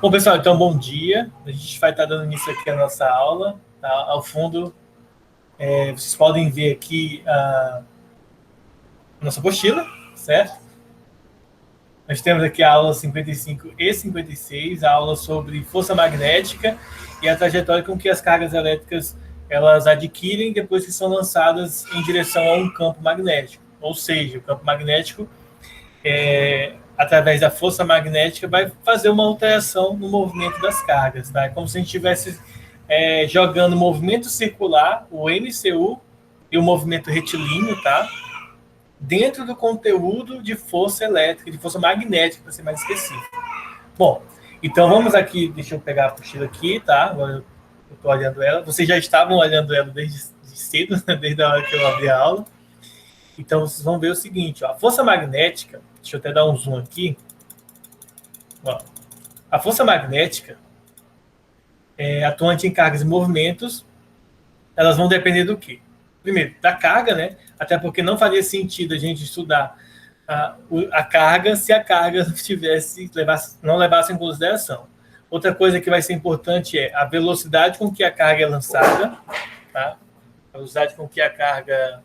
Bom, pessoal, então, bom dia. A gente vai estar dando início aqui à nossa aula. Tá? Ao fundo, vocês podem ver aqui a nossa apostila, certo? Nós temos aqui a aula 55 e 56, a aula sobre força magnética e a trajetória com que as cargas elétricas elas adquirem depois que são lançadas em direção a um campo magnético. Ou seja, o campo magnético através da força magnética, vai fazer uma alteração no movimento das cargas. Tá? É como se a gente estivesse jogando movimento circular, o MCU, e o movimento retilíneo, tá? Dentro do conteúdo de força elétrica, de força magnética, para ser mais específico. Bom, então vamos aqui, deixa eu pegar a apostila aqui, tá? Agora eu estou olhando ela. Vocês já estavam olhando ela desde cedo, né? Desde a hora que eu abri a aula. Então, vocês vão ver o seguinte, ó, a força magnética, deixa eu até dar um zoom aqui, ó, a força magnética atuante em cargas e movimentos, elas vão depender do quê? Primeiro, da carga, né? Até porque não faria sentido a gente estudar a carga se a carga não levasse em consideração. Outra coisa que vai ser importante é a velocidade com que a carga é lançada, tá? A velocidade com que a carga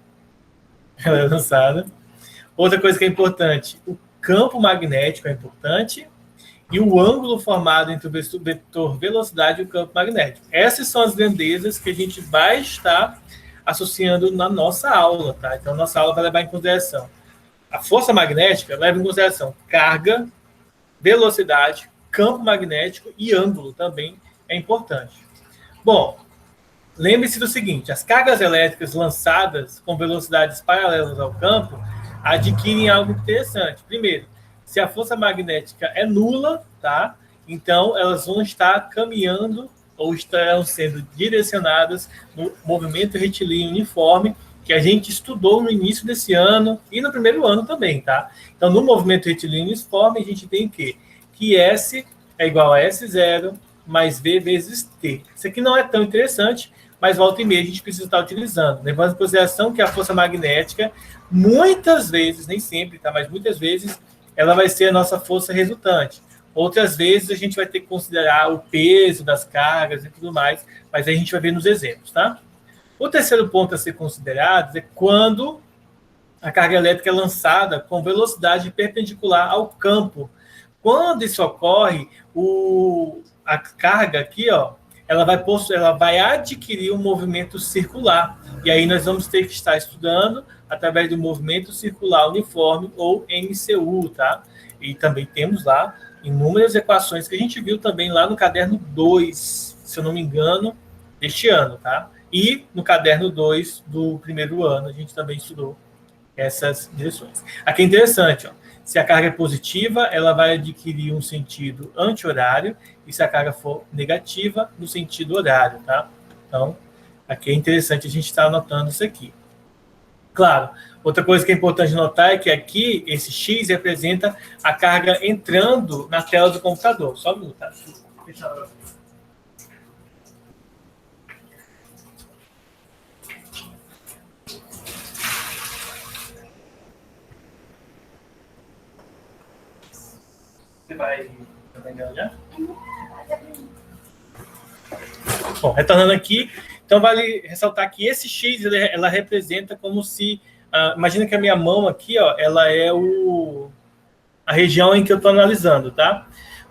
ela é lançada. Outra coisa que é importante, o campo magnético é importante e o ângulo formado entre o vetor velocidade e o campo magnético. Essas são as grandezas que a gente vai estar associando na nossa aula, tá? Então, a nossa aula vai levar em consideração a força magnética, leva em consideração carga, velocidade, campo magnético e ângulo também é importante. Bom, lembre-se do seguinte, as cargas elétricas lançadas com velocidades paralelas ao campo adquirem algo interessante. Primeiro, se a força magnética é nula, tá? Então elas vão estar caminhando ou estarão sendo direcionadas no movimento retilíneo uniforme que a gente estudou no início desse ano e no primeiro ano também, tá? Então, no movimento retilíneo uniforme, a gente tem que S é igual a S0 mais V vezes T. Isso aqui não é tão interessante, mas volta e meia a gente precisa estar utilizando, levando em consideração que a força magnética, muitas vezes, nem sempre, tá? Mas muitas vezes, ela vai ser a nossa força resultante. Outras vezes, a gente vai ter que considerar o peso das cargas e tudo mais, mas aí a gente vai ver nos exemplos, tá? O terceiro ponto a ser considerado é quando a carga elétrica é lançada com velocidade perpendicular ao campo. Quando isso ocorre, a carga aqui, ó, ela vai adquirir um movimento circular. E aí nós vamos ter que estar estudando através do movimento circular uniforme, ou MCU, tá? E também temos lá inúmeras equações que a gente viu também lá no caderno 2, se eu não me engano, deste ano, tá? E no caderno 2 do primeiro ano, a gente também estudou essas direções. Aqui é interessante, ó. Se a carga é positiva, ela vai adquirir um sentido anti-horário, e se a carga for negativa, no sentido horário, tá? Então, aqui é interessante a gente estar anotando isso aqui. Claro, outra coisa que é importante notar é que aqui, esse X representa a carga entrando na tela do computador. Só um minuto, tá? Você vai já? Bom, retornando aqui, então vale ressaltar que esse X, ela representa como se... imagina que a minha mão aqui, ó, ela é a região em que eu estou analisando, tá?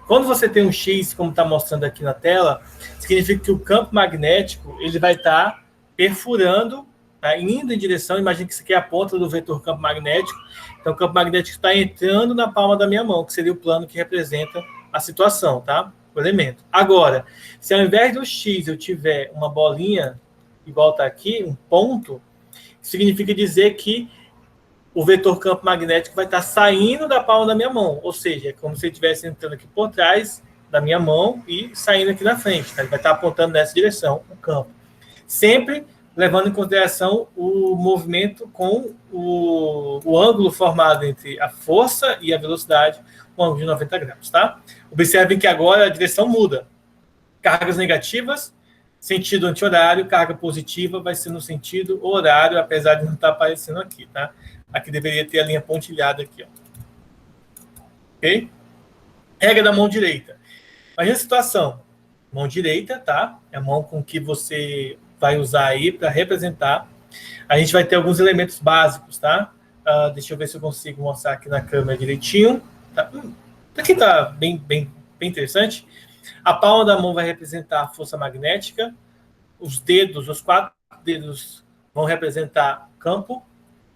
Quando você tem um X, como está mostrando aqui na tela, significa que o campo magnético ele vai estar perfurando, tá? Indo em direção, imagina que isso aqui é a ponta do vetor campo magnético, então o campo magnético está entrando na palma da minha mão, que seria o plano que representa a situação, tá? O elemento. Agora, se ao invés do X eu tiver uma bolinha, igual está aqui, um ponto, significa dizer que o vetor campo magnético vai estar saindo da palma da minha mão, ou seja, é como se ele estivesse entrando aqui por trás da minha mão e saindo aqui na frente, tá? Ele vai estar apontando nessa direção, o campo. Sempre levando em consideração o movimento com o ângulo formado entre a força e a velocidade, um ângulo de 90 graus, tá? Observem que agora a direção muda. Cargas negativas, sentido anti-horário, carga positiva vai ser no sentido horário, apesar de não estar aparecendo aqui, tá? Aqui deveria ter a linha pontilhada aqui, ó. Ok? Regra da mão direita. Imagina a situação, mão direita, tá? É a mão com que você vai usar aí para representar. A gente vai ter alguns elementos básicos, tá? Deixa eu ver se eu consigo mostrar aqui na câmera direitinho. Tá? Aqui tá bem interessante. A palma da mão vai representar a força magnética. Os dedos, os 4 dedos vão representar campo.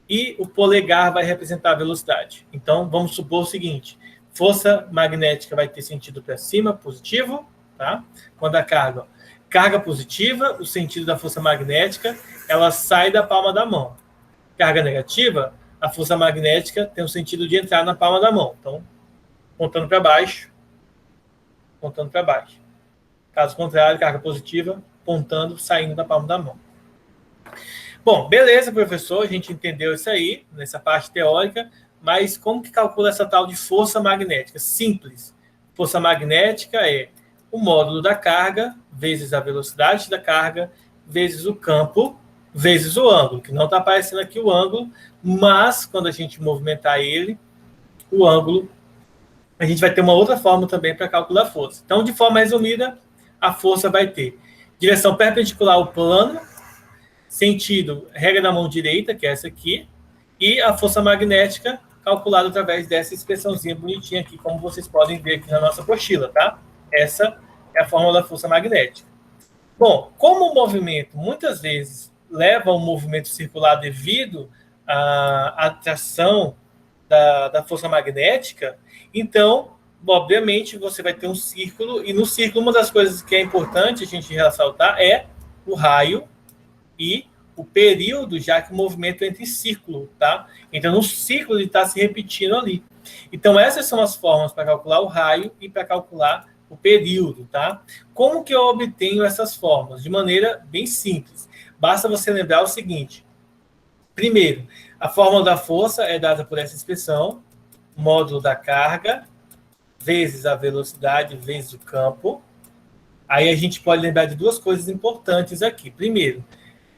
E o polegar vai representar a velocidade. Então, vamos supor o seguinte. Força magnética vai ter sentido para cima, positivo. Tá? Quando a carga positiva, o sentido da força magnética, ela sai da palma da mão. Carga negativa, a força magnética tem o sentido de entrar na palma da mão. Então, pontando para baixo, pontando para baixo. Caso contrário, carga positiva, pontando, saindo da palma da mão. Bom, beleza, professor, a gente entendeu isso aí, nessa parte teórica, mas como que calcula essa tal de força magnética? Simples. Força magnética é o módulo da carga vezes a velocidade da carga vezes o campo vezes o ângulo, que não está aparecendo aqui o ângulo, mas quando a gente movimentar ele, o ângulo, a gente vai ter uma outra forma também para calcular a força. Então, de forma resumida, a força vai ter direção perpendicular ao plano, sentido regra da mão direita, que é essa aqui, e a força magnética calculada através dessa expressãozinha bonitinha aqui, como vocês podem ver aqui na nossa apostila, tá? Essa é a fórmula da força magnética. Bom, como o movimento muitas vezes leva ao movimento circular devido à atração da força magnética, então, obviamente, você vai ter um círculo, e no círculo uma das coisas que é importante a gente ressaltar é o raio e o período, já que o movimento entra em círculo, tá? Então, no círculo ele está se repetindo ali. Então, essas são as formas para calcular o raio e para calcular o período, tá? Como que eu obtenho essas fórmulas? De maneira bem simples. Basta você lembrar o seguinte. Primeiro, a fórmula da força é dada por essa expressão, módulo da carga, vezes a velocidade, vezes o campo. Aí a gente pode lembrar de duas coisas importantes aqui. Primeiro,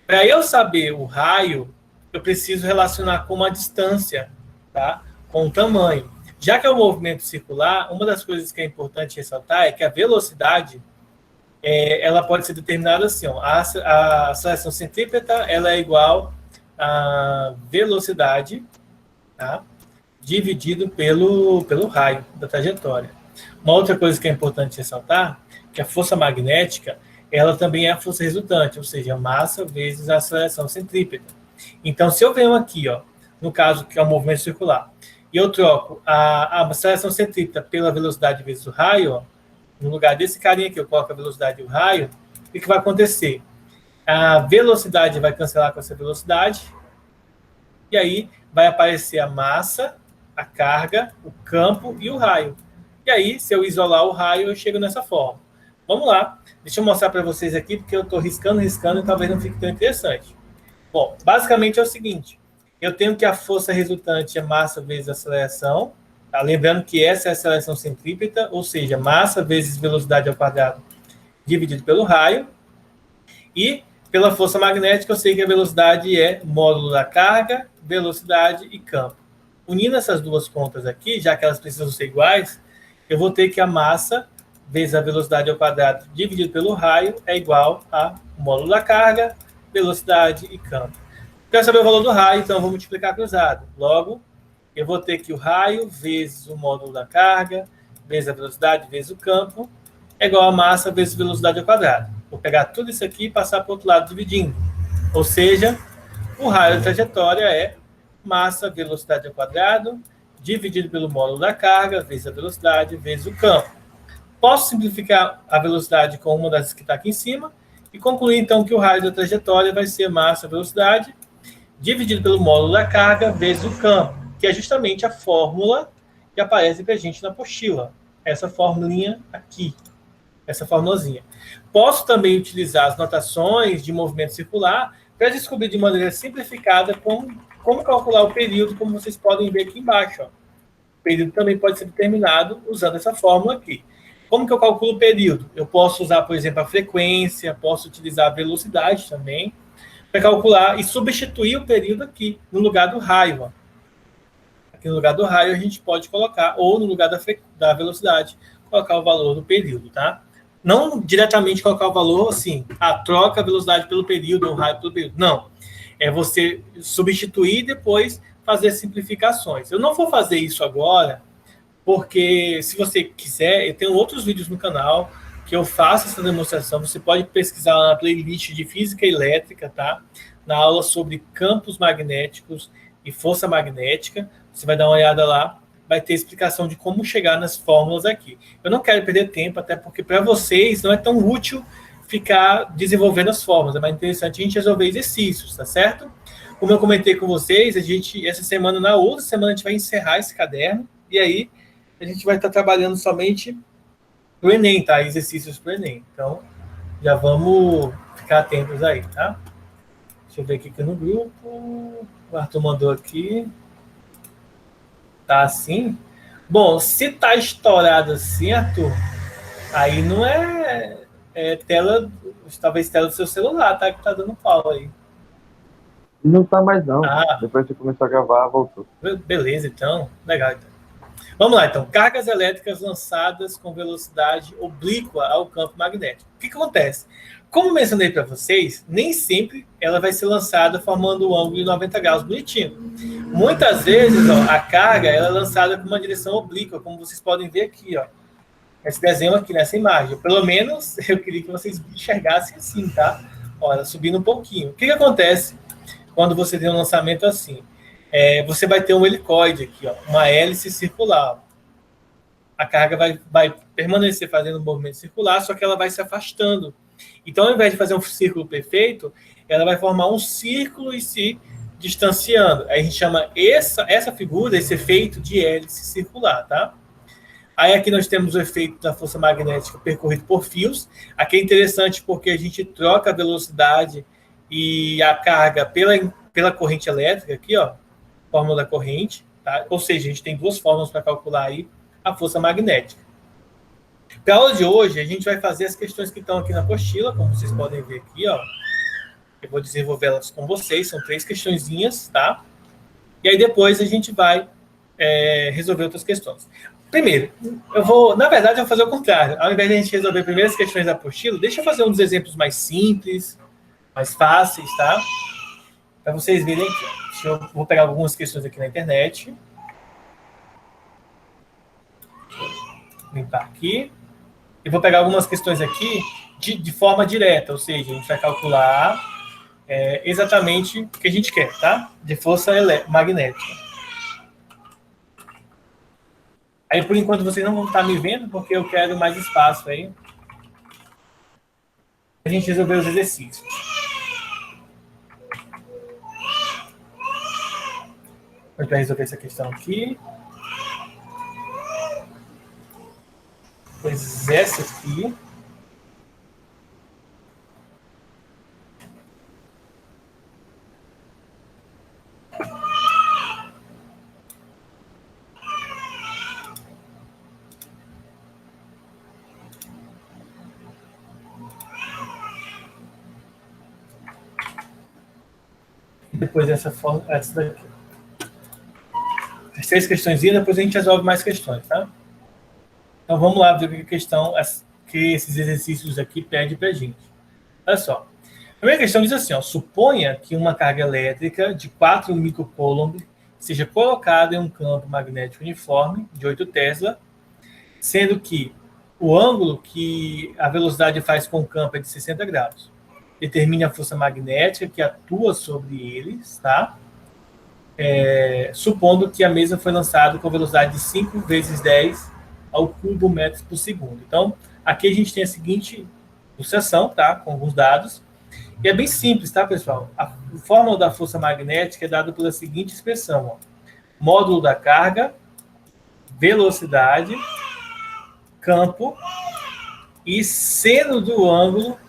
para eu saber o raio, eu preciso relacionar com uma distância, tá? Com o tamanho. Já que é um movimento circular, uma das coisas que é importante ressaltar é que a velocidade ela pode ser determinada assim, ó, a aceleração centrípeta ela é igual a velocidade, tá? Dividido pelo raio da trajetória. Uma outra coisa que é importante ressaltar é que a força magnética ela também é a força resultante, ou seja, a massa vezes a aceleração centrípeta. Então, se eu venho aqui, ó, no caso que é um movimento circular, e eu troco a aceleração centrípeta pela velocidade vezes o raio, ó, no lugar desse carinha aqui, eu coloco a velocidade e o raio, o que vai acontecer? A velocidade vai cancelar com essa velocidade, e aí vai aparecer a massa, a carga, o campo e o raio. E aí, se eu isolar o raio, eu chego nessa forma. Vamos lá, deixa eu mostrar para vocês aqui, porque eu estou riscando, e talvez não fique tão interessante. Bom, basicamente é o seguinte, eu tenho que a força resultante é massa vezes aceleração, tá? Lembrando que essa é a aceleração centrípeta, ou seja, massa vezes velocidade ao quadrado dividido pelo raio, e pela força magnética eu sei que a velocidade é módulo da carga, velocidade e campo. Unindo essas duas contas aqui, já que elas precisam ser iguais, eu vou ter que a massa vezes a velocidade ao quadrado dividido pelo raio é igual a módulo da carga, velocidade e campo. Quero saber o valor do raio, então eu vou multiplicar cruzado. Logo, eu vou ter que o raio vezes o módulo da carga, vezes a velocidade, vezes o campo, é igual a massa vezes velocidade ao quadrado. Vou pegar tudo isso aqui e passar para o outro lado dividindo. Ou seja, o raio da trajetória é massa, velocidade ao quadrado, dividido pelo módulo da carga, vezes a velocidade, vezes o campo. Posso simplificar a velocidade com uma das que está aqui em cima e concluir, então, que o raio da trajetória vai ser massa, velocidade, dividido pelo módulo da carga, vezes o campo, que é justamente a fórmula que aparece para a gente na apostila. Essa formulinha aqui, essa formulazinha. Posso também utilizar as notações de movimento circular para descobrir de maneira simplificada como calcular o período, como vocês podem ver aqui embaixo. Ó. O período também pode ser determinado usando essa fórmula aqui. Como que eu calculo o período? Eu posso usar, por exemplo, a frequência, posso utilizar a velocidade também, para calcular e substituir o período aqui, no lugar do raio. Ó. Aqui no lugar do raio a gente pode colocar, ou no lugar da velocidade, colocar o valor do período, tá? Não diretamente colocar o valor assim, troca a velocidade pelo período ou raio pelo período. Não. É você substituir e depois fazer simplificações. Eu não vou fazer isso agora, porque se você quiser, eu tenho outros vídeos no canal que eu faço essa demonstração. Você pode pesquisar lá na playlist de Física Elétrica, tá? Na aula sobre campos magnéticos e força magnética. Você vai dar uma olhada lá, vai ter explicação de como chegar nas fórmulas aqui. Eu não quero perder tempo, até porque para vocês não é tão útil ficar desenvolvendo as fórmulas. É mais interessante a gente resolver exercícios, tá certo? Como eu comentei com vocês, essa semana, na outra semana, a gente vai encerrar esse caderno, e aí a gente vai estar trabalhando somente para o Enem, tá? Exercícios para o Enem. Então, já vamos ficar atentos aí, tá? Deixa eu ver aqui no grupo. O Arthur mandou aqui. Tá assim? Bom, se tá estourado assim, Arthur, aí não tela, talvez tela do seu celular, tá? Que tá dando pau aí. Não tá mais, não. Depois que começou a gravar, voltou. Beleza, então. Legal, então. Vamos lá, então. Cargas elétricas lançadas com velocidade oblíqua ao campo magnético. O que acontece? Como mencionei para vocês, nem sempre ela vai ser lançada formando um ângulo de 90 graus bonitinho. Muitas vezes, a carga ela é lançada com uma direção oblíqua, como vocês podem ver aqui, esse desenho aqui nessa imagem. Pelo menos eu queria que vocês enxergassem assim, tá? Olha, subindo um pouquinho. O que acontece quando você tem um lançamento assim? Você vai ter um helicoide aqui, uma hélice circular. A carga vai permanecer fazendo um movimento circular, só que ela vai se afastando. Então, ao invés de fazer um círculo perfeito, ela vai formar um círculo e se distanciando. Aí a gente chama essa figura, esse efeito de hélice circular, tá? Aí aqui nós temos o efeito da força magnética percorrido por fios. Aqui é interessante porque a gente troca a velocidade e a carga pela corrente elétrica aqui, fórmula da corrente, tá? Ou seja, a gente tem duas fórmulas para calcular aí a força magnética. Para a aula de hoje, a gente vai fazer as questões que estão aqui na apostila, como vocês podem ver aqui, Eu vou desenvolver elas com vocês, são 3 questõezinhas, tá? E aí depois a gente vai resolver outras questões. Primeiro, na verdade, eu vou fazer o contrário. Ao invés de a gente resolver primeiro as questões da apostila, deixa eu fazer um dos exemplos mais simples, mais fáceis, tá? Para vocês verem aqui. Eu vou pegar algumas questões aqui na internet. Vou limpar aqui. E vou pegar algumas questões aqui de forma direta, ou seja, a gente vai calcular exatamente o que a gente quer, tá? De força magnética. Aí, por enquanto, vocês não vão estar me vendo, porque eu quero mais espaço aí. A gente resolver os exercícios. A gente vai resolver essa questão aqui. Pois essa aqui. Depois essa daqui. As 3 questões e depois a gente resolve mais questões, tá? Então vamos lá ver que questão que esses exercícios aqui pedem para a gente. Olha só. A primeira questão diz assim, suponha que uma carga elétrica de 4 microcoulomb seja colocada em um campo magnético uniforme de 8 Tesla, sendo que o ângulo que a velocidade faz com o campo é de 60 graus. Determine a força magnética que atua sobre eles, tá? Supondo que a mesma foi lançada com velocidade de 5 vezes 10 ao cubo metros por segundo. Então, aqui a gente tem a seguinte ilustração, tá? Com alguns dados. E é bem simples, tá, pessoal? A fórmula da força magnética é dada pela seguinte expressão, módulo da carga, velocidade, campo e seno do ângulo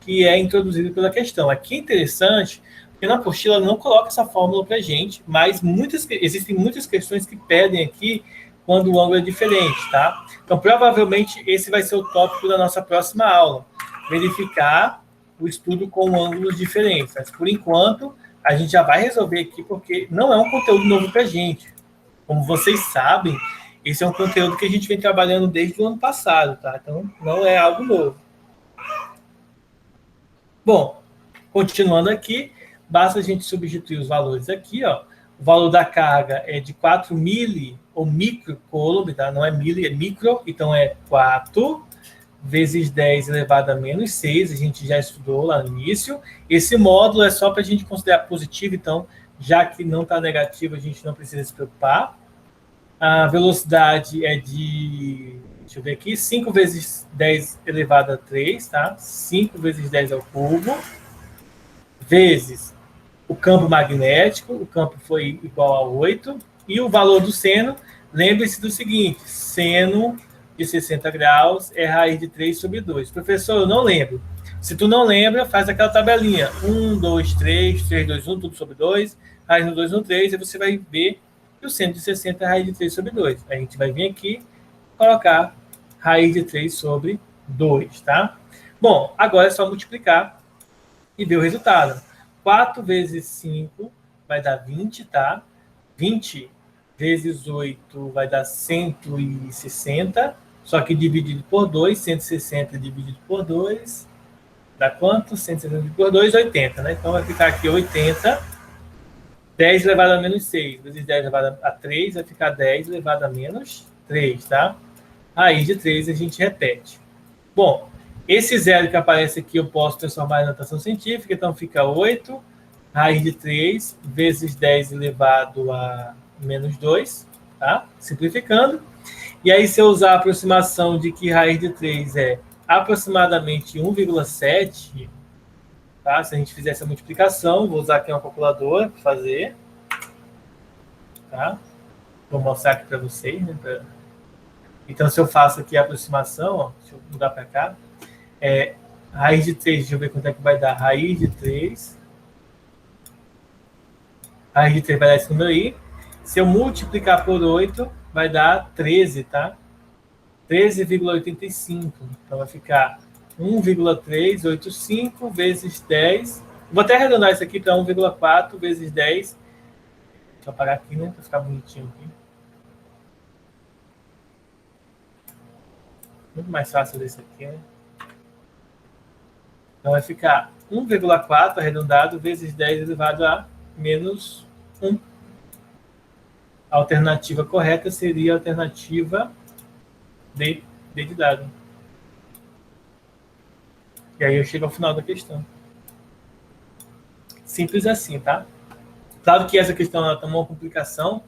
que é introduzido pela questão. Aqui é interessante, porque na apostila não coloca essa fórmula para a gente, mas existem muitas questões que pedem aqui quando o ângulo é diferente, tá? Então, provavelmente, esse vai ser o tópico da nossa próxima aula. Verificar o estudo com ângulos diferentes. Mas, por enquanto, a gente já vai resolver aqui, porque não é um conteúdo novo para a gente. Como vocês sabem, Esse é um conteúdo que a gente vem trabalhando desde o ano passado, tá? Então, não é algo novo. Bom, continuando aqui, basta a gente substituir os valores aqui, ó. O valor da carga é de 4 mili ou microcoulomb, tá? Não é mili, é micro, então é 4 vezes 10 elevado a menos 6, a gente já estudou lá no início. Esse módulo é só para a gente considerar positivo, então, já que não está negativo, a gente não precisa se preocupar. A velocidade é de, deixa eu ver aqui, 5 vezes 10 elevado a 3, tá? 5 vezes 10 ao cubo, vezes o campo magnético, o campo foi igual a 8, e o valor do seno, lembre-se do seguinte, seno de 60 graus é raiz de 3 sobre 2. Professor, eu não lembro. Se tu não lembra, faz aquela tabelinha, 1, 2, 3, 3, 2, 1, tudo sobre 2, raiz no 2 no 3, e você vai ver que o seno de 60 é raiz de 3 sobre 2. A gente vai vir aqui colocar raiz de 3 sobre 2, tá? Bom, agora é só multiplicar e ver o resultado. 4 vezes 5 vai dar 20, tá? 20 vezes 8 vai dar 160, só que dividido por 2, 160 dividido por 2, dá quanto? 160 dividido por 2, 80, né? Então vai ficar aqui 80, 10 elevado a menos 6, vezes 10 elevado a 3, vai ficar 10 elevado a menos 3, tá? Raiz de 3 a gente repete. Bom, esse zero que aparece aqui eu posso transformar em notação científica, então fica 8, raiz de 3, vezes 10 elevado a menos 2, tá? Simplificando. E aí, se eu usar a aproximação de que raiz de 3 é aproximadamente 1,7, tá? Se a gente fizer essa multiplicação, vou usar aqui uma calculadora para fazer, tá? Vou mostrar aqui para vocês, né? Então, se eu faço aqui a aproximação, ó, deixa eu mudar para cá, raiz de 3, deixa eu ver quanto é que vai dar. Raiz de 3 vai dar esse número aí. Se eu multiplicar por 8, vai dar 13, tá? 13,85. Então, vai ficar 1,385 vezes 10. Vou até arredondar isso aqui para 1,4 vezes 10. Deixa eu apagar aqui, né? Para ficar bonitinho aqui. Muito mais fácil desse aqui, né? Então, vai ficar 1,4 arredondado vezes 10 elevado a menos 1. A alternativa correta seria a alternativa D de dado. E aí eu chego ao final da questão. Simples assim, tá? Claro que essa questão ela tem uma complicação,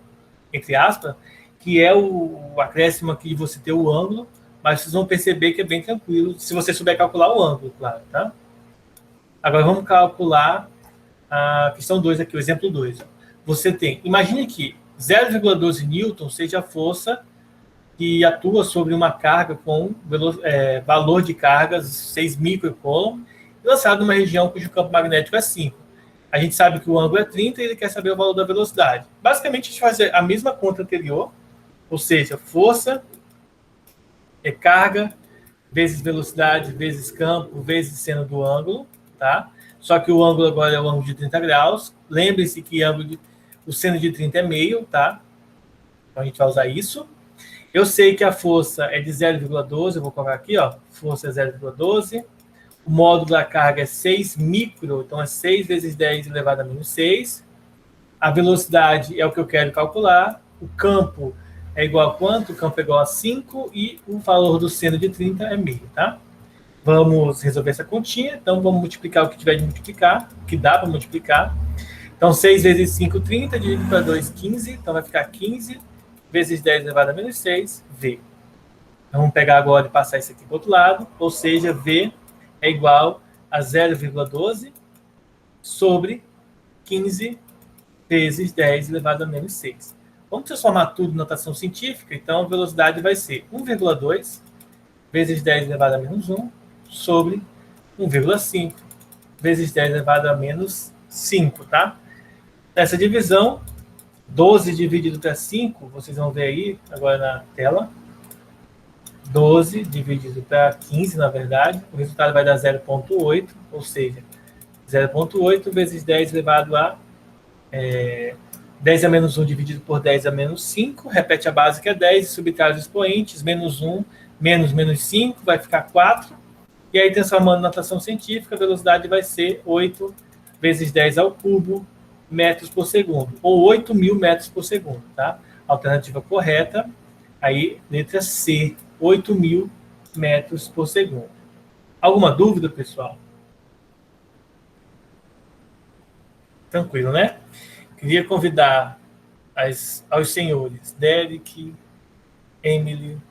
entre aspas, que é o acréscimo aqui de você ter o ângulo, mas vocês vão perceber que é bem tranquilo, se você souber calcular o ângulo, claro, tá? Agora vamos calcular a questão 2 aqui, o exemplo 2. Você tem, imagine que 0,12 newton seja a força que atua sobre uma carga com valor de cargas 6 microcoulomb, lançado numa região cujo campo magnético é 5. A gente sabe que o ângulo é 30 e ele quer saber o valor da velocidade. Basicamente, a gente faz a mesma conta anterior, ou seja, força é carga vezes velocidade vezes campo vezes seno do ângulo, tá? Só que o ângulo agora é o ângulo de 30 graus. Lembre-se que o seno de 30 é meio, tá? Então a gente vai usar isso. Eu sei que a força é de 0,12, eu vou colocar aqui, ó, força é 0,12. O módulo da carga é 6 micro, então é 6 vezes 10 elevado a menos 6. A velocidade é o que eu quero calcular. O campo é igual a quanto? O campo é igual a 5 e o valor do seno de 30 é meio, tá? Vamos resolver essa continha. Então, vamos multiplicar o que tiver de multiplicar, o que dá para multiplicar. Então, 6 vezes 5, 30, dividido para 2, 15. Então, vai ficar 15 vezes 10 elevado a menos 6, V. Então, vamos pegar agora e passar isso aqui para o outro lado. Ou seja, V é igual a 0,12 sobre 15 vezes 10 elevado a menos 6. Vamos transformar tudo em notação científica. Então, a velocidade vai ser 1,2 vezes 10 elevado a menos 1 sobre 1,5 vezes 10 elevado a menos 5, tá? Essa divisão, 12 dividido para 5, vocês vão ver aí agora na tela. 12 dividido para 15, na verdade. O resultado vai dar 0,8, ou seja, 0,8 vezes 10 elevado a 10 a menos 1 dividido por 10 a menos 5, repete a base que é 10 e subtrai os expoentes, menos 1, menos 5, vai ficar 4. E aí, transformando na notação científica, a velocidade vai ser 8 vezes 10 ao cubo metros por segundo, ou 8.000 metros por segundo, tá? Alternativa correta, aí, letra C, 8.000 metros por segundo. Alguma dúvida, pessoal? Tranquilo, né? Queria convidar aos senhores Derek, Emily,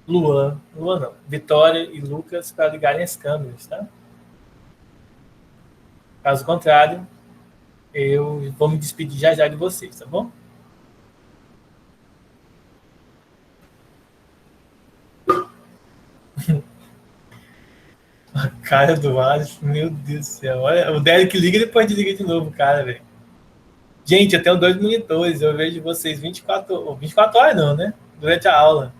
Luan não, Vitória e Lucas para ligarem as câmeras, tá? Caso contrário, eu vou me despedir já de vocês, tá bom? A cara do Alisson, meu Deus do céu. Olha, o Derek liga e depois desliga de novo, cara, velho. Gente, eu tenho 2 monitores, eu vejo vocês 24 horas não, né? Durante a aula.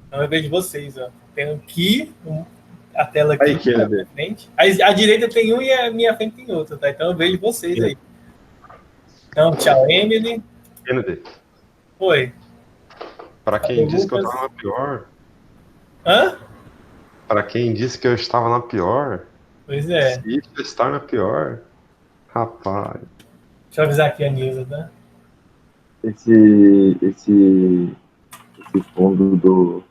Então eu vejo vocês, ó. Tenho aqui a tela aqui aí, na frente. A direita tem um e a minha frente tem outro, tá? Então eu vejo vocês aí. Então, tchau, Emily. Kennedy. Oi. Para quem disse que eu estava na pior. Hã? Para quem disse que eu estava na pior. Pois é. Se estar na pior. Rapaz. Deixa eu avisar aqui a Nilza, tá? Esse fundo do.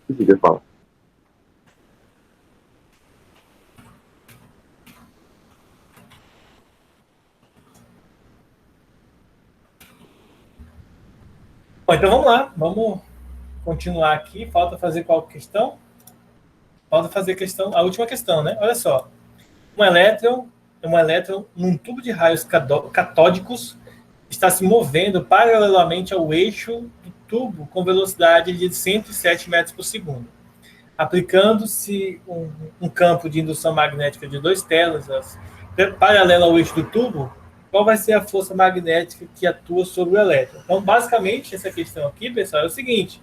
O que você fala? Bom, então vamos lá. Vamos continuar aqui. Falta fazer qual questão? Falta fazer a última questão, né? Olha só. Um elétron num tubo de raios catódicos está se movendo paralelamente ao eixo do tubo com velocidade de 107 metros por segundo. Aplicando-se um campo de indução magnética de 2 teslas paralelo ao eixo do tubo, qual vai ser a força magnética que atua sobre o elétron? Então, basicamente, essa questão aqui, pessoal, é o seguinte.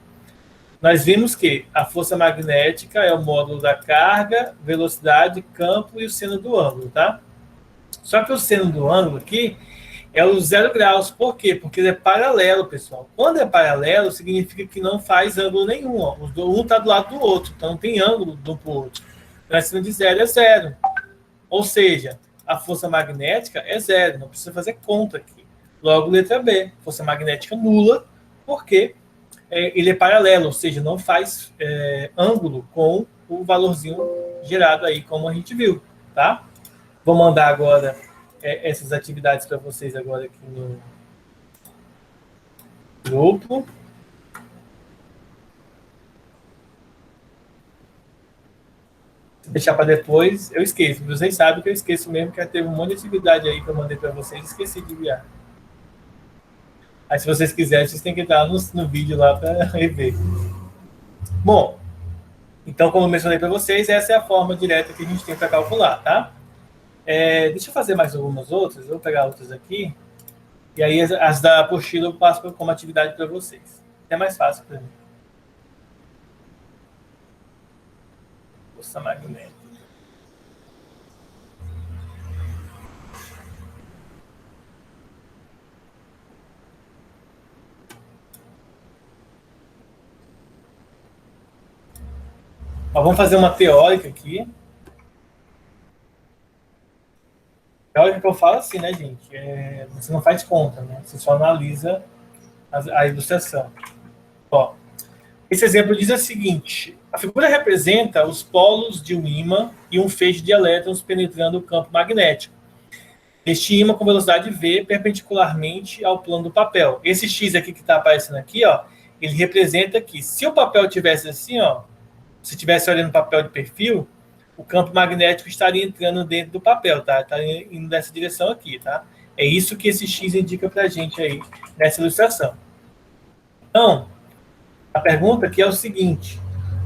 Nós vimos que a força magnética é o módulo da carga, velocidade, campo e o seno do ângulo, tá? Só que o seno do ângulo aqui é o 0 graus. Por quê? Porque ele é paralelo, pessoal. Quando é paralelo, significa que não faz ângulo nenhum. Ó. Um está do lado do outro, então não tem ângulo de um para o outro. Então, seno de 0 é 0. Ou seja, a força magnética é 0. Não precisa fazer conta aqui. Logo, letra B. Força magnética nula, porque ele é paralelo, ou seja, não faz ângulo com o valorzinho gerado aí, como a gente viu, tá? Vou mandar agora essas atividades para vocês agora aqui no grupo. Se deixar para depois, eu esqueço. Vocês sabem que eu esqueço mesmo, que teve um monte de atividade aí que eu mandei para vocês e esqueci de enviar. Aí, se vocês quiserem, vocês têm que entrar no vídeo lá para rever. Bom, então, como eu mencionei para vocês, essa é a forma direta que a gente tem para calcular, tá? Deixa eu fazer mais algumas outras. Eu vou pegar outras aqui. E aí, as da apostila eu passo como atividade para vocês. É mais fácil para mim. Força magnética. Ó, vamos fazer uma teórica aqui. Teórica que eu falo assim, né, gente? Você não faz conta, né? Você só analisa a ilustração. Ó, esse exemplo diz o seguinte: a figura representa os polos de um ímã e um feixe de elétrons penetrando o campo magnético. Este ímã com velocidade v perpendicularmente ao plano do papel. Esse X aqui que está aparecendo aqui, ó, ele representa que se o papel tivesse assim, ó, se estivesse olhando o papel de perfil, o campo magnético estaria entrando dentro do papel, tá? Está indo nessa direção aqui, tá? É isso que esse X indica para a gente aí nessa ilustração. Então, a pergunta aqui é o seguinte: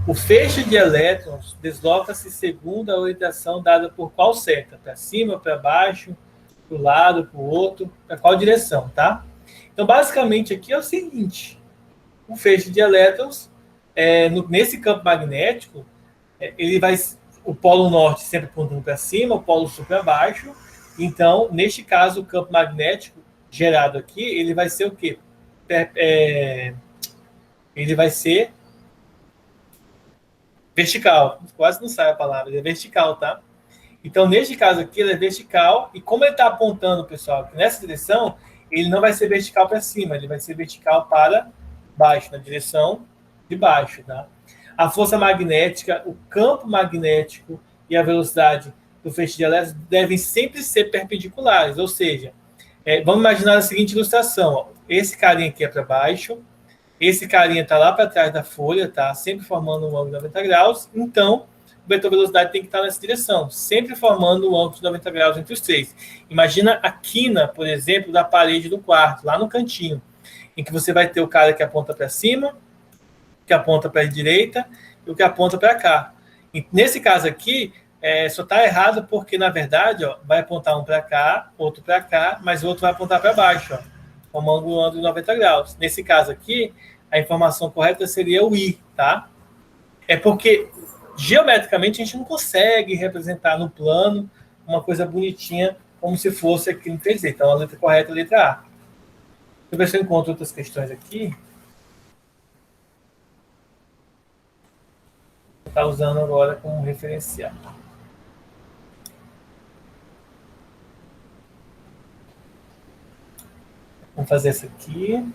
o feixe de elétrons desloca-se segundo a orientação dada por qual seta? Para cima, para baixo, para o lado, para o outro, para qual direção, tá? Então, basicamente aqui é o seguinte: o feixe de elétrons, nesse campo magnético, ele vai, o polo norte sempre apontando para cima, o polo sul para baixo, Então, neste caso, o campo magnético gerado aqui, ele vai ser o quê? Ele vai ser vertical. Quase não sai a palavra, ele é vertical, tá? Então, neste caso aqui, ele é vertical, e como ele está apontando, pessoal, nessa direção, ele não vai ser vertical para cima, ele vai ser vertical para baixo, na direção de baixo, tá? A força magnética, o campo magnético e a velocidade do feixe de elétrons devem sempre ser perpendiculares, ou seja, vamos imaginar a seguinte ilustração, ó. Esse carinha aqui é para baixo, esse carinha está lá para trás da folha, tá? Sempre formando um ângulo de 90 graus, então o vetor velocidade tem que estar nessa direção, sempre formando um ângulo de 90 graus entre os três. Imagina a quina, por exemplo, da parede do quarto, lá no cantinho, em que você vai ter o cara que aponta para cima, que aponta para a direita e o que aponta para cá. E nesse caso aqui, só está errado porque, na verdade, ó, vai apontar um para cá, outro para cá, mas o outro vai apontar para baixo, ó, formando um ângulo de 90 graus. Nesse caso aqui, a informação correta seria o I, tá? É porque, geometricamente, a gente não consegue representar no plano uma coisa bonitinha como se fosse aqui no 3D. Então, a letra correta é a letra A. Deixa eu ver se eu encontro outras questões aqui. Está usando agora como referencial. Vamos fazer essa aqui.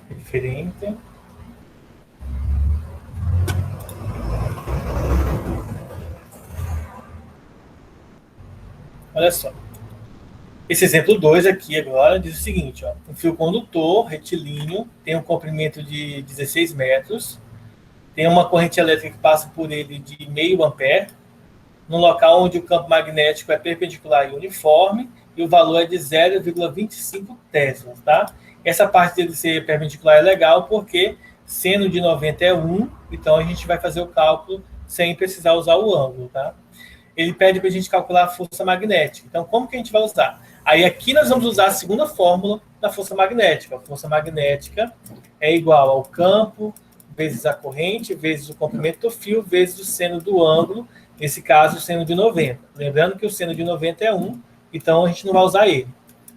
Diferente. Olha só. Esse exemplo 2 aqui agora diz o seguinte, ó, um fio condutor retilíneo tem um comprimento de 16 metros, tem uma corrente elétrica que passa por ele de 0,5 ampere, no local onde o campo magnético é perpendicular e uniforme, e o valor é de 0,25 teslas, tá? Essa parte dele ser perpendicular é legal porque seno de 90 é 1, então a gente vai fazer o cálculo sem precisar usar o ângulo, tá? Ele pede para a gente calcular a força magnética. Então, como que a gente vai usar? Aí aqui nós vamos usar a segunda fórmula da força magnética. A força magnética é igual ao campo vezes a corrente, vezes o comprimento do fio, vezes o seno do ângulo, nesse caso o seno de 90. Lembrando que o seno de 90 é 1, então a gente não vai usar ele.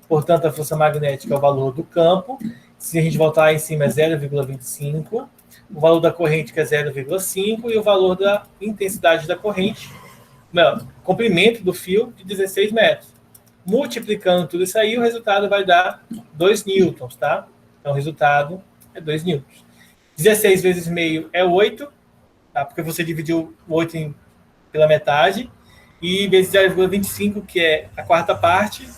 Portanto, a força magnética é o valor do campo. Se a gente voltar lá em cima é 0,25. O valor da corrente que é 0,5 e o valor da intensidade da corrente, comprimento do fio de 16 metros. Multiplicando tudo isso aí, o resultado vai dar 2 newtons, tá? Então, o resultado é 2 newtons. 16 vezes meio é 8, tá? Porque você dividiu o 8 pela metade, e vezes 0,25, que é a quarta parte,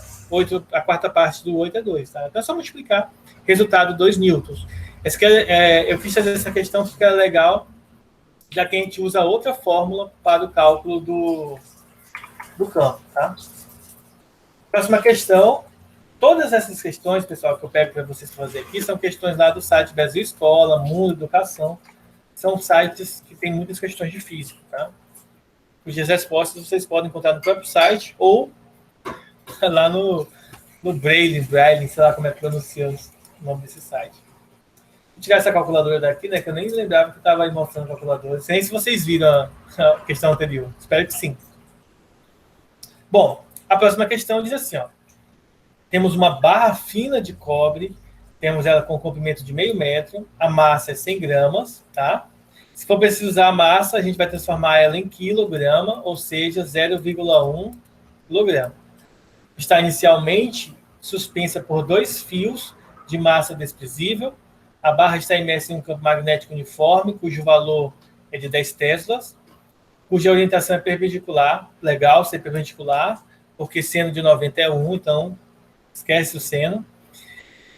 a quarta parte do 8 é 2, tá? Então, é só multiplicar. Resultado, 2 newtons. Eu quis fazer essa questão porque é legal, já que a gente usa outra fórmula para o cálculo do campo, tá? Próxima questão. Todas essas questões, pessoal, que eu pego para vocês fazer aqui, são questões lá do site Brasil Escola, Mundo Educação. São sites que têm muitas questões de física, tá? Cujas respostas vocês podem encontrar no próprio site ou lá no Braille, sei lá como é que pronuncia o nome desse site. Vou tirar essa calculadora daqui, né? Que eu nem lembrava que eu estava aí mostrando a calculadora. Não sei se vocês viram a questão anterior. Espero que sim. Bom, a próxima questão diz assim, ó. Temos uma barra fina de cobre, temos ela com comprimento de 0,5 metro, a massa é 100 gramas, tá? Se for preciso usar a massa, a gente vai transformar ela em quilograma, ou seja, 0,1 quilograma. Está inicialmente suspensa por 2 fios de massa desprezível. A barra está imersa em um campo magnético uniforme, cujo valor é de 10 teslas, cuja orientação é perpendicular. Legal ser perpendicular, porque seno de 90 é 1, então esquece o seno.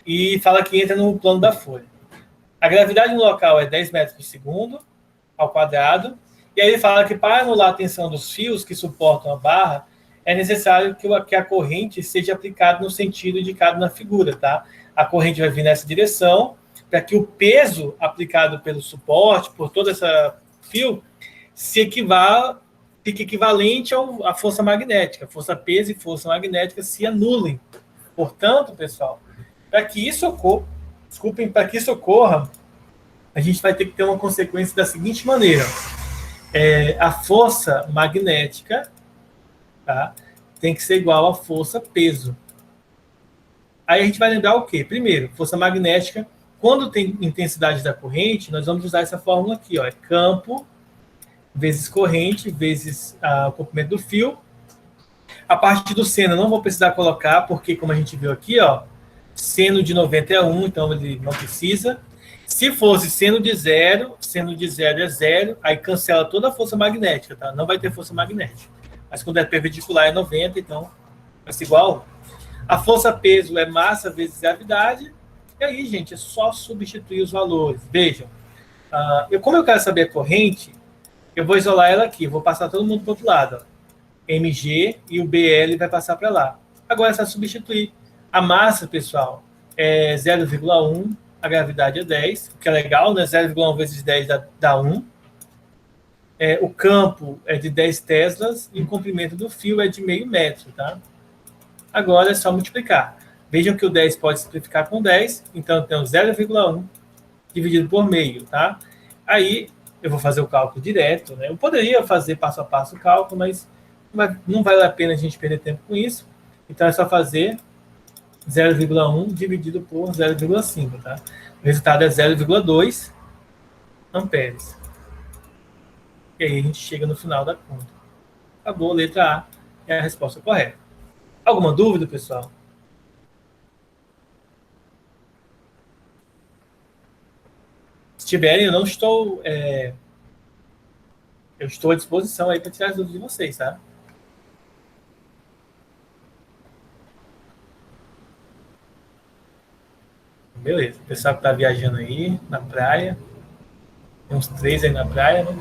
E fala que entra no plano da folha. A gravidade no local é 10 metros por segundo ao quadrado. E aí ele fala que para anular a tensão dos fios que suportam a barra, é necessário que a corrente seja aplicada no sentido indicado na figura, tá? A corrente vai vir nessa direção, para que o peso aplicado pelo suporte, por todo esse fio, fique equivalente à força magnética. Força peso e força magnética se anulem. Portanto, pessoal, para que isso ocorra, a gente vai ter que ter uma consequência da seguinte maneira. A força magnética, tá, tem que ser igual à força-peso. Aí a gente vai lembrar o quê? Primeiro, força magnética. Quando tem intensidade da corrente, nós vamos usar essa fórmula aqui, ó, é campo vezes corrente vezes o comprimento do fio. A parte do seno eu não vou precisar colocar, porque como a gente viu aqui, ó, seno de 90 é 1, então ele não precisa. Se fosse seno de zero é zero, aí cancela toda a força magnética, tá? Não vai ter força magnética. Mas quando é perpendicular é 90, então vai ser igual. A força-peso é massa vezes gravidade. E aí, gente, é só substituir os valores. Vejam, como eu quero saber a corrente, eu vou isolar ela aqui, vou passar todo mundo para o outro lado. Ó. Mg e o Bl vai passar para lá. Agora é só substituir. A massa, pessoal, é 0,1, a gravidade é 10, o que é legal, né? 0,1 vezes 10 dá 1. O campo é de 10 teslas e o comprimento do fio é de meio metro, tá? Agora é só multiplicar. Vejam que o 10 pode simplificar com 10, então eu tenho 0,1 dividido por meio, tá? Aí eu vou fazer o cálculo direto, né? Eu poderia fazer passo a passo o cálculo, mas não vale a pena a gente perder tempo com isso. Então é só fazer 0,1 dividido por 0,5, tá? O resultado é 0,2 amperes. E aí a gente chega no final da conta. Acabou, letra A é a resposta correta. Alguma dúvida, pessoal? Se tiverem, eu estou à disposição aí para tirar as dúvidas de vocês, tá? Beleza. O pessoal que está viajando aí na praia. Tem uns 3 aí na praia, né?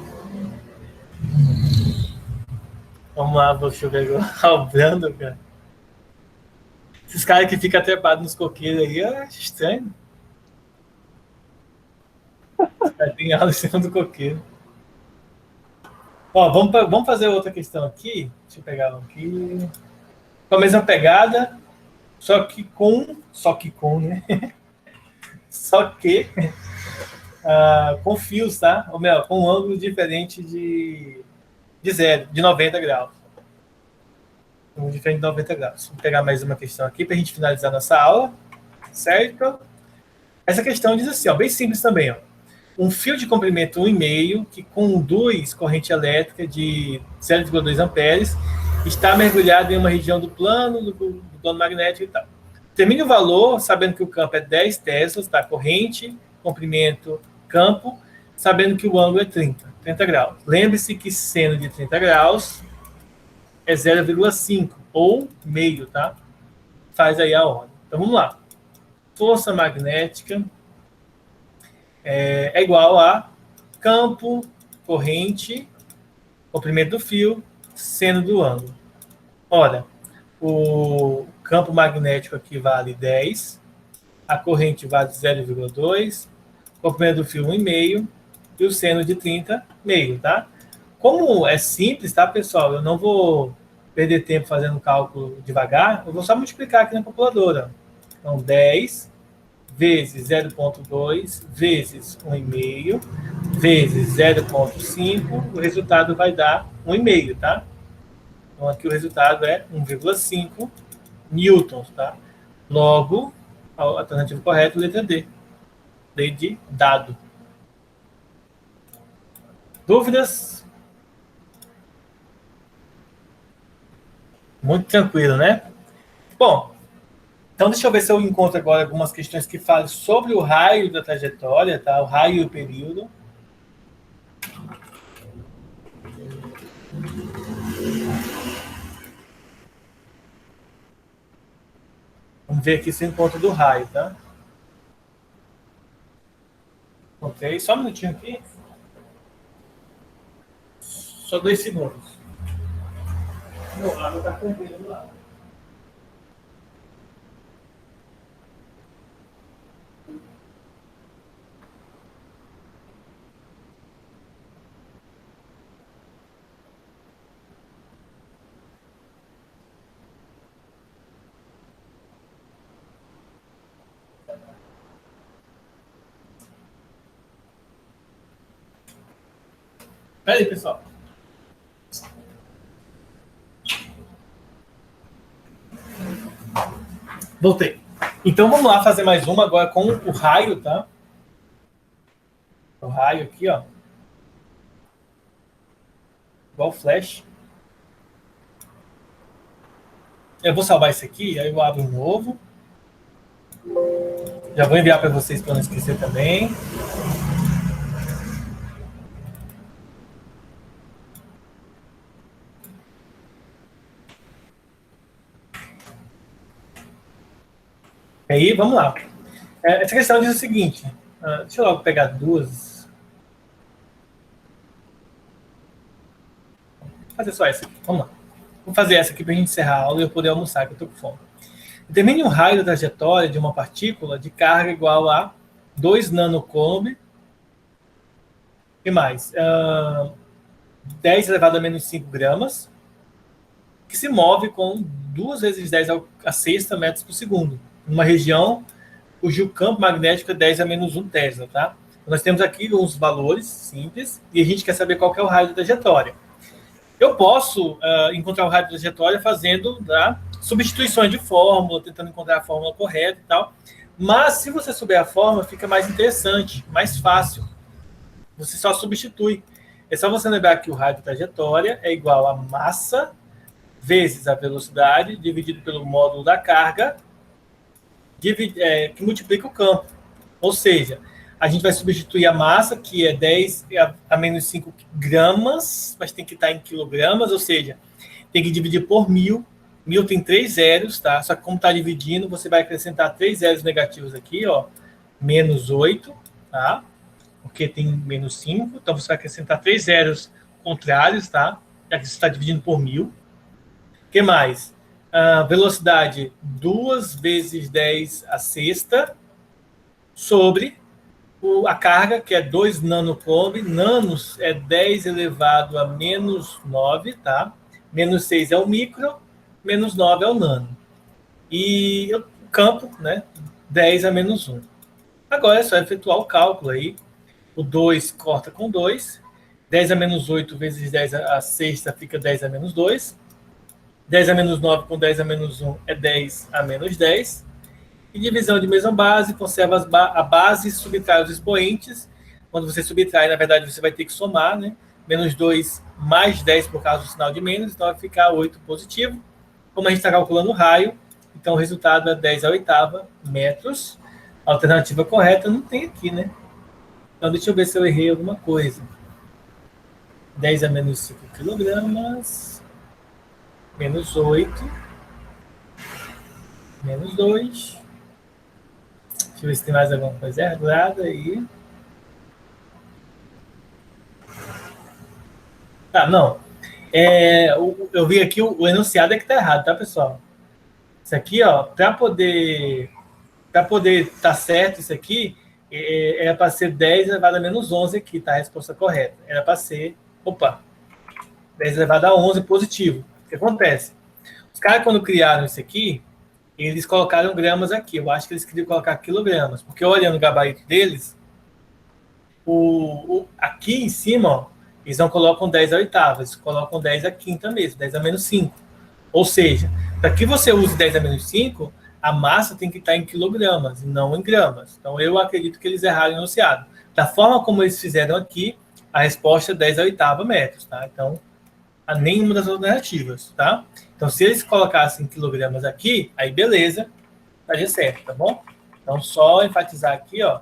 Vamos lá, deixa eu ver o Brando, cara. Esses caras que ficam trepados nos coqueiros aí, eu acho estranho. Os caras têm aula em cima do coqueiro. Ó, vamos fazer outra questão aqui. Deixa eu pegar ela aqui. Com a mesma pegada, só que com, né? Só que com fios, tá? Ou melhor, com um ângulo diferente de 90 graus. Um diferente de 90 graus. Vou pegar mais uma questão aqui para a gente finalizar nossa aula, certo? Essa questão diz assim, ó, bem simples também, ó. Um fio de comprimento 1,5 que conduz corrente elétrica de 0,2 amperes está mergulhado em uma região do plano magnético e tal. Termine o valor sabendo que o campo é 10 teslas, tá? Corrente, comprimento, campo, sabendo que o ângulo é 30 graus. Lembre-se que seno de 30 graus é 0,5 ou meio, tá? Faz aí a ordem. Então vamos lá. Força magnética é igual a campo, corrente, comprimento do fio, seno do ângulo. Ora, o campo magnético aqui vale 10, a corrente vale 0,2, o comprimento do fio 1,5 e o seno de 30, meio, tá? Como é simples, tá, pessoal? Eu não vou perder tempo fazendo cálculo devagar, eu vou só multiplicar aqui na calculadora. Então, 10 vezes 0,2 vezes 1,5 vezes 0,5, o resultado vai dar 1,5, tá? Então, aqui o resultado é 1,5 newtons, tá? Logo, a alternativa correta é a letra D. D de dado. Dúvidas? Muito tranquilo, né? Bom, então deixa eu ver se eu encontro agora algumas questões que falem sobre o raio da trajetória, tá? O raio e o período. Vamos ver aqui se eu encontro do raio, tá? Encontrei. Só um minutinho aqui. Só 2 segundos. Meu água está fervendo lá. Pera aí, pessoal. Voltei. Então vamos lá fazer mais uma agora com o raio, tá? O raio aqui, ó. Igual flash. Eu vou salvar esse aqui, aí eu abro um novo. Já vou enviar para vocês para não esquecer também. E aí, vamos lá. Essa questão diz o seguinte. Deixa eu logo pegar duas. Vou fazer só essa aqui. Vamos lá. Vou fazer essa aqui para a gente encerrar a aula e eu poder almoçar, que eu estou com fome. Determine um raio da trajetória de uma partícula de carga igual a 2 nanocoulomb. E mais? 10 elevado a menos 5 gramas, que se move com 2 vezes 10 a sexta metros por segundo, numa região cujo campo magnético é 10 a menos 1 Tesla, tá? Nós temos aqui uns valores simples e a gente quer saber qual que é o raio da trajetória. Eu posso encontrar o raio da trajetória fazendo substituições de fórmula, tentando encontrar a fórmula correta e tal. Mas se você souber a fórmula, fica mais interessante, mais fácil. Você só substitui. É só você lembrar que o raio da trajetória é igual a massa vezes a velocidade dividido pelo módulo da carga que multiplica o campo. Ou seja, a gente vai substituir a massa, que é 10 a menos 5 gramas, mas tem que estar em quilogramas, ou seja, tem que dividir por 1000. 1000 tem 3 zeros, tá? Só que como está dividindo, você vai acrescentar 3 zeros negativos aqui, ó, menos 8, tá? Porque tem menos 5, então você vai acrescentar 3 zeros contrários, tá? Já que você está dividindo por 1000. O que mais? Velocidade 2 vezes 10 a sexta sobre a carga, que é 2 nanocoulomb. Nanos é 10 elevado a menos 9, tá? Menos 6 é o micro, menos 9 é o nano. E o campo, né? 10 a menos 1. Agora é só efetuar o cálculo aí. O 2 corta com 2. 10 a menos 8 vezes 10 a sexta fica 10 a menos 2. 10 a menos 9 com 10 a menos 1 é 10 a menos 10. E divisão de mesma base, conserva a base e subtrai os expoentes. Quando você subtrai, na verdade, você vai ter que somar, né? Menos 2 mais 10 por causa do sinal de menos, então vai ficar 8 positivo. Como a gente está calculando o raio, então o resultado é 10 a oitava metros. A alternativa correta não tem aqui, né? Então deixa eu ver se eu errei alguma coisa. 10 a menos 5 quilogramas. Menos 8. Menos 2. Deixa eu ver se tem mais alguma coisa errada aí. Tá, não. Eu vi aqui o enunciado é que tá errado, tá, pessoal? Isso aqui, ó, para poder estar certo isso aqui, era para ser 10 elevado a menos 11 aqui, tá? A resposta correta. Era para ser, 10 elevado a 11 positivo. O que acontece? Os caras, quando criaram isso aqui, eles colocaram gramas aqui. Eu acho que eles queriam colocar quilogramas, porque olhando o gabarito deles, aqui em cima, ó, eles não colocam 10 a oitava, eles colocam 10 a quinta mesmo, 10 a menos 5. Ou seja, para que você use 10 a menos 5, a massa tem que estar em quilogramas e não em gramas. Então, eu acredito que eles erraram o enunciado. Da forma como eles fizeram aqui, a resposta é 10 a oitava metros, tá? Então, a nenhuma das alternativas, tá? Então, se eles colocassem quilogramas aqui, aí beleza, estaria certo, tá bom? Então, só enfatizar aqui, ó,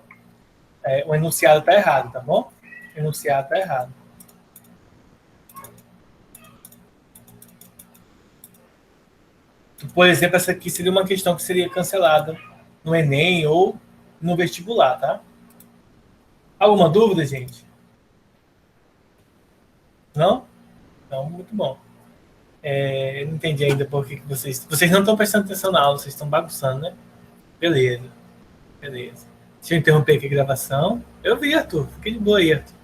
o enunciado está errado, tá bom? O enunciado está errado. Por exemplo, essa aqui seria uma questão que seria cancelada no Enem ou no vestibular, tá? Alguma dúvida, gente? Não? Então, muito bom. Não entendi ainda por que vocês não estão prestando atenção na aula, vocês estão bagunçando, né? Beleza. Deixa eu interromper aqui a gravação. Eu vi, Arthur. Fiquei de boa aí, Arthur.